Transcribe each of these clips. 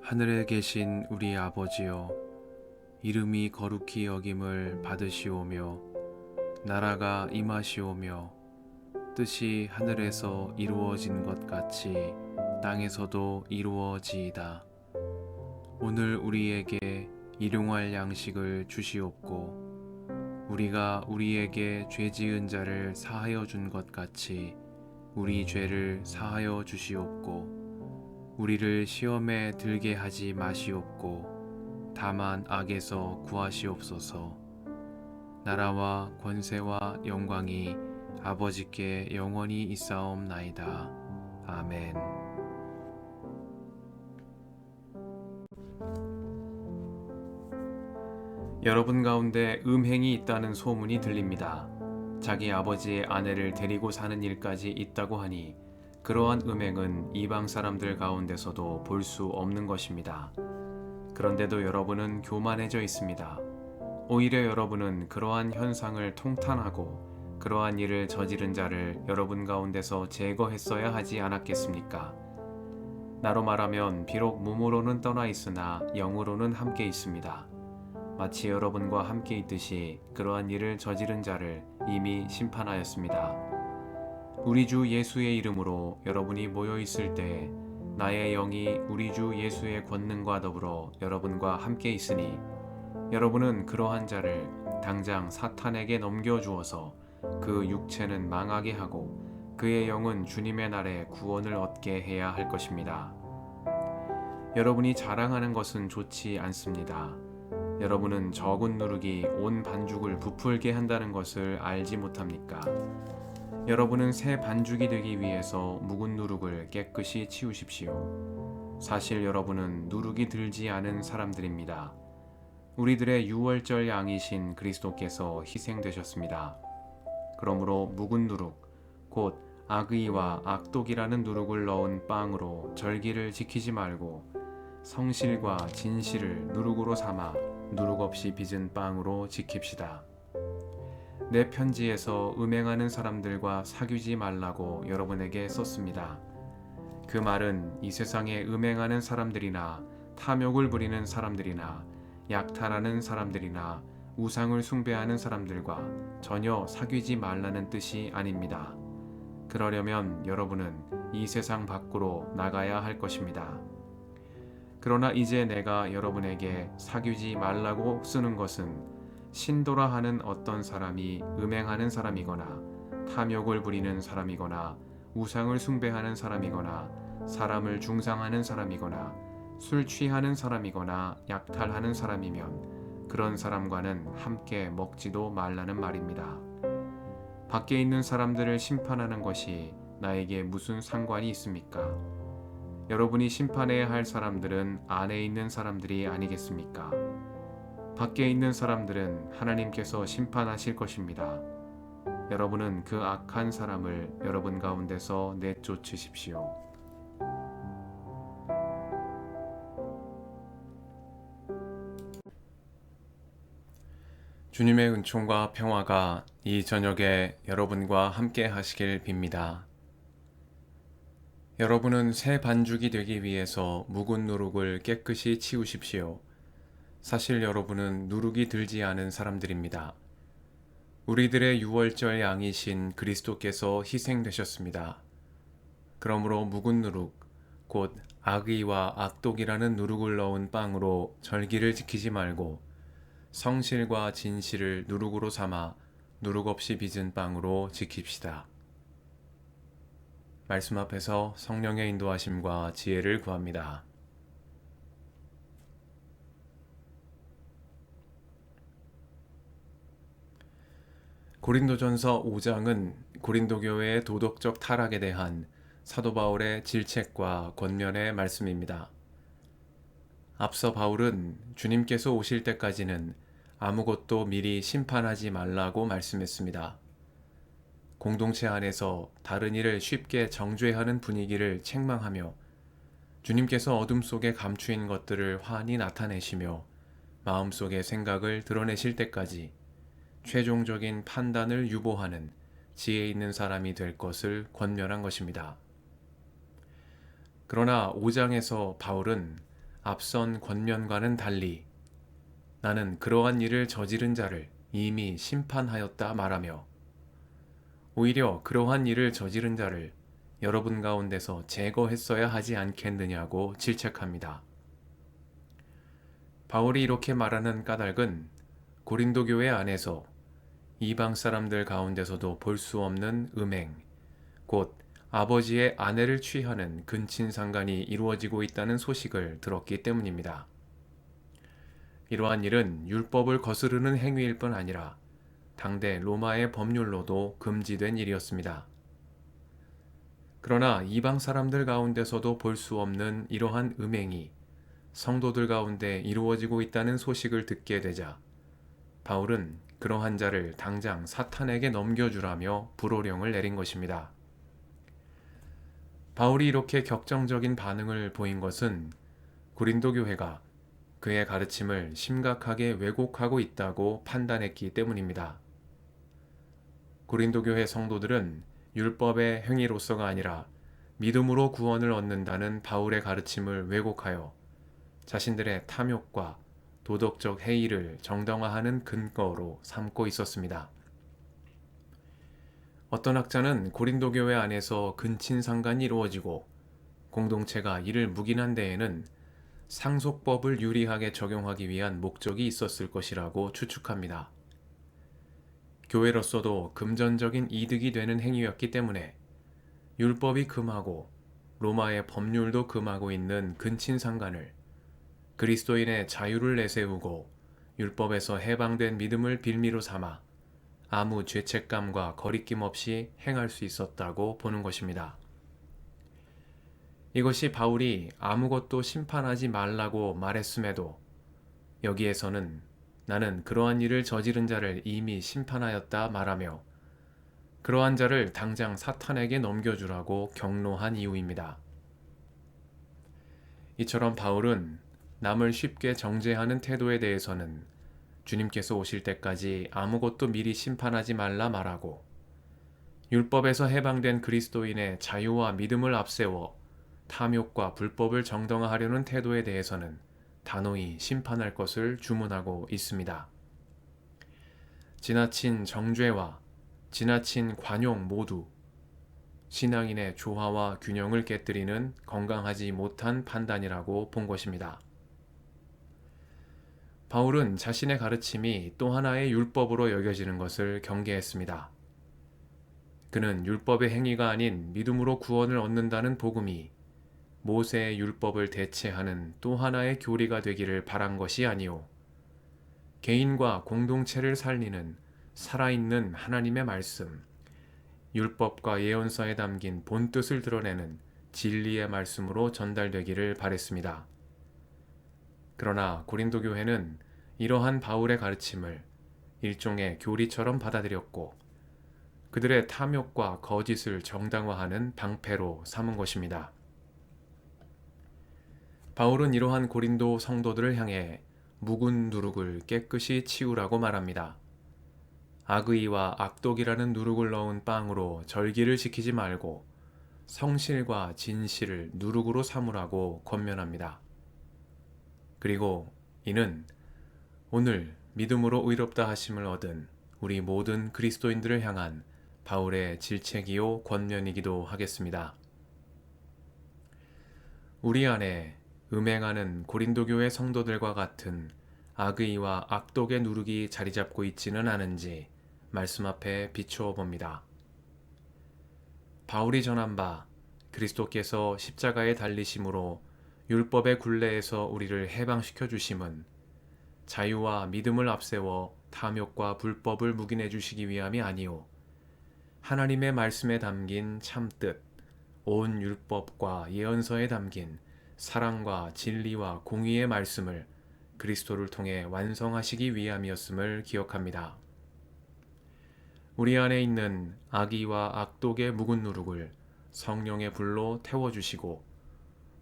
하늘에 계신 우리 아버지여, 이름이 거룩히 여김을 받으시오며 나라가 임하시오며 뜻이 하늘에서 이루어진 것 같이 땅에서도 이루어지이다. 오늘 우리에게 일용할 양식을 주시옵고 우리가 우리에게 죄 지은 자를 사하여 준 것 같이 우리 죄를 사하여 주시옵고 우리를 시험에 들게 하지 마시옵고 다만 악에서 구하시옵소서. 나라와 권세와 영광이 아버지께 영원히 있사옵나이다. 아멘. 여러분 가운데 음행이 있다는 소문이 들립니다. 자기 아버지의 아내를 데리고 사는 일까지 있다고 하니 그러한 음행은 이방 사람들 가운데서도 볼 수 없는 것입니다. 그런데도 여러분은 교만해져 있습니다. 오히려 여러분은 그러한 현상을 통탄하고 그러한 일을 저지른 자를 여러분 가운데서 제거했어야 하지 않았겠습니까? 나로 말하면 비록 몸으로는 떠나 있으나 영으로는 함께 있습니다. 마치 여러분과 함께 있듯이 그러한 일을 저지른 자를 이미 심판하였습니다. 우리 주 예수의 이름으로 여러분이 모여 있을 때 나의 영이 우리 주 예수의 권능과 더불어 여러분과 함께 있으니 여러분은 그러한 자를 당장 사탄에게 넘겨주어서 그 육체는 망하게 하고 그의 영은 주님의 날에 구원을 얻게 해야 할 것입니다. 여러분이 자랑하는 것은 좋지 않습니다. 여러분은 적은 누룩이 온 반죽을 부풀게 한다는 것을 알지 못합니까? 여러분은 새 반죽이 되기 위해서 묵은 누룩을 깨끗이 치우십시오. 사실 여러분은 누룩이 들지 않은 사람들입니다. 우리들의 유월절 양이신 그리스도께서 희생되셨습니다. 그러므로 묵은 누룩, 곧 악의와 악독이라는 누룩을 넣은 빵으로 절기를 지키지 말고 성실과 진실을 누룩으로 삼아 누룩 없이 빚은 빵으로 지킵시다. 내 편지에서 음행하는 사람들과 사귀지 말라고 여러분에게 썼습니다. 그 말은 이 세상에 음행하는 사람들이나 탐욕을 부리는 사람들이나 약탈하는 사람들이나 우상을 숭배하는 사람들과 전혀 사귀지 말라는 뜻이 아닙니다. 그러려면 여러분은 이 세상 밖으로 나가야 할 것입니다. 그러나 이제 내가 여러분에게 사귀지 말라고 쓰는 것은 신도라 하는 어떤 사람이 음행하는 사람이거나 탐욕을 부리는 사람이거나 우상을 숭배하는 사람이거나 사람을 중상하는 사람이거나 술 취하는 사람이거나 약탈하는 사람이면 그런 사람과는 함께 먹지도 말라는 말입니다. 밖에 있는 사람들을 심판하는 것이 나에게 무슨 상관이 있습니까? 여러분이 심판해야 할 사람들은 안에 있는 사람들이 아니겠습니까? 밖에 있는 사람들은 하나님께서 심판하실 것입니다. 여러분은 그 악한 사람을 여러분 가운데서 내쫓으십시오. 주님의 은총과 평화가 이 저녁에 여러분과 함께 하시길 빕니다. 여러분은 새 반죽이 되기 위해서 묵은 누룩을 깨끗이 치우십시오. 사실 여러분은 누룩이 들지 않은 사람들입니다. 우리들의 유월절 양이신 그리스도께서 희생되셨습니다. 그러므로 묵은 누룩, 곧 악의와 악독이라는 누룩을 넣은 빵으로 절기를 지키지 말고 성실과 진실을 누룩으로 삼아 누룩 없이 빚은 빵으로 지킵시다. 말씀 앞에서 성령의 인도하심과 지혜를 구합니다. 고린도전서 5장은 고린도 교회의 도덕적 타락에 대한 사도 바울의 질책과 권면의 말씀입니다. 앞서 바울은 주님께서 오실 때까지는 아무것도 미리 심판하지 말라고 말씀했습니다. 공동체 안에서 다른 이를 쉽게 정죄하는 분위기를 책망하며 주님께서 어둠 속에 감추인 것들을 환히 나타내시며 마음속의 생각을 드러내실 때까지 최종적인 판단을 유보하는 지혜 있는 사람이 될 것을 권면한 것입니다. 그러나 5장에서 바울은 앞선 권면과는 달리 나는 그러한 일을 저지른 자를 이미 심판하였다 말하며 오히려 그러한 일을 저지른 자를 여러분 가운데서 제거했어야 하지 않겠느냐고 질책합니다. 바울이 이렇게 말하는 까닭은 고린도 교회 안에서 이방 사람들 가운데서도 볼 수 없는 음행, 곧 아버지의 아내를 취하는 근친상간이 이루어지고 있다는 소식을 들었기 때문입니다. 이러한 일은 율법을 거스르는 행위일 뿐 아니라 당대 로마의 법률로도 금지된 일이었습니다. 그러나 이방 사람들 가운데서도 볼 수 없는 이러한 음행이 성도들 가운데 이루어지고 있다는 소식을 듣게 되자 바울은 그러한 자를 당장 사탄에게 넘겨주라며 불호령을 내린 것입니다. 바울이 이렇게 격정적인 반응을 보인 것은 고린도 교회가 그의 가르침을 심각하게 왜곡하고 있다고 판단했기 때문입니다. 고린도 교회 성도들은 율법의 행위로서가 아니라 믿음으로 구원을 얻는다는 바울의 가르침을 왜곡하여 자신들의 탐욕과 도덕적 해이를 정당화하는 근거로 삼고 있었습니다. 어떤 학자는 고린도 교회 안에서 근친상간이 이루어지고 공동체가 이를 묵인한 데에는 상속법을 유리하게 적용하기 위한 목적이 있었을 것이라고 추측합니다. 교회로서도 금전적인 이득이 되는 행위였기 때문에 율법이 금하고 로마의 법률도 금하고 있는 근친상간을 그리스도인의 자유를 내세우고 율법에서 해방된 믿음을 빌미로 삼아 아무 죄책감과 거리낌 없이 행할 수 있었다고 보는 것입니다. 이것이 바울이 아무것도 심판하지 말라고 말했음에도 여기에서는 나는 그러한 일을 저지른 자를 이미 심판하였다 말하며 그러한 자를 당장 사탄에게 넘겨주라고 경로한 이유입니다. 이처럼 바울은 남을 쉽게 정죄하는 태도에 대해서는 주님께서 오실 때까지 아무것도 미리 심판하지 말라 말하고 율법에서 해방된 그리스도인의 자유와 믿음을 앞세워 탐욕과 불법을 정당화하려는 태도에 대해서는 단호히 심판할 것을 주문하고 있습니다. 지나친 정죄와 지나친 관용 모두 신앙인의 조화와 균형을 깨뜨리는 건강하지 못한 판단이라고 본 것입니다. 바울은 자신의 가르침이 또 하나의 율법으로 여겨지는 것을 경계했습니다. 그는 율법의 행위가 아닌 믿음으로 구원을 얻는다는 복음이 모세의 율법을 대체하는 또 하나의 교리가 되기를 바란 것이 아니오 개인과 공동체를 살리는 살아있는 하나님의 말씀, 율법과 예언서에 담긴 본뜻을 드러내는 진리의 말씀으로 전달되기를 바랬습니다. 그러나 고린도 교회는 이러한 바울의 가르침을 일종의 교리처럼 받아들였고 그들의 탐욕과 거짓을 정당화하는 방패로 삼은 것입니다. 바울은 이러한 고린도 성도들을 향해 묵은 누룩을 깨끗이 치우라고 말합니다. 악의와 악독이라는 누룩을 넣은 빵으로 절기를 지키지 말고 성실과 진실을 누룩으로 삼으라고 권면합니다. 그리고 이는 오늘 믿음으로 의롭다 하심을 얻은 우리 모든 그리스도인들을 향한 바울의 질책이요 권면이기도 하겠습니다. 우리 안에 음행하는 고린도 교회 성도들과 같은 악의와 악독의 누룩이 자리 잡고 있지는 않은지 말씀 앞에 비추어 봅니다. 바울이 전한 바 그리스도께서 십자가에 달리심으로 율법의 굴레에서 우리를 해방시켜 주심은 자유와 믿음을 앞세워 탐욕과 불법을 묵인해 주시기 위함이 아니오 하나님의 말씀에 담긴 참뜻, 온 율법과 예언서에 담긴 사랑과 진리와 공의의 말씀을 그리스도를 통해 완성하시기 위함이었음을 기억합니다. 우리 안에 있는 악의와 악독의 묵은 누룩을 성령의 불로 태워주시고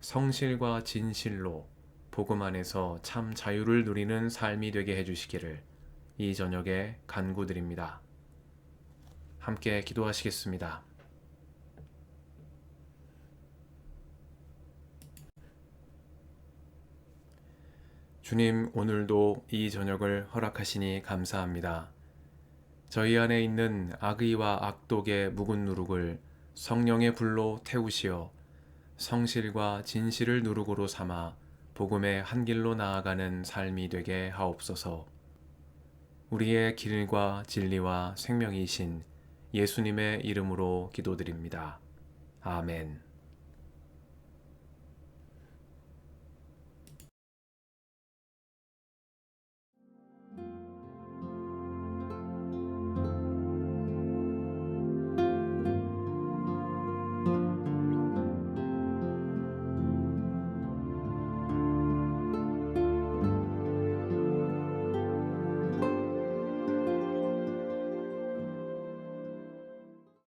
성실과 진실로 복음 안에서 참 자유를 누리는 삶이 되게 해주시기를 이 저녁에 간구드립니다. 함께 기도하시겠습니다. 주님, 오늘도 이 저녁을 허락하시니 감사합니다. 저희 안에 있는 악의와 악독의 묵은 누룩을 성령의 불로 태우시어 성실과 진실을 누룩으로 삼아 복음의 한 길로 나아가는 삶이 되게 하옵소서. 우리의 길과 진리와 생명이신 예수님의 이름으로 기도드립니다. 아멘.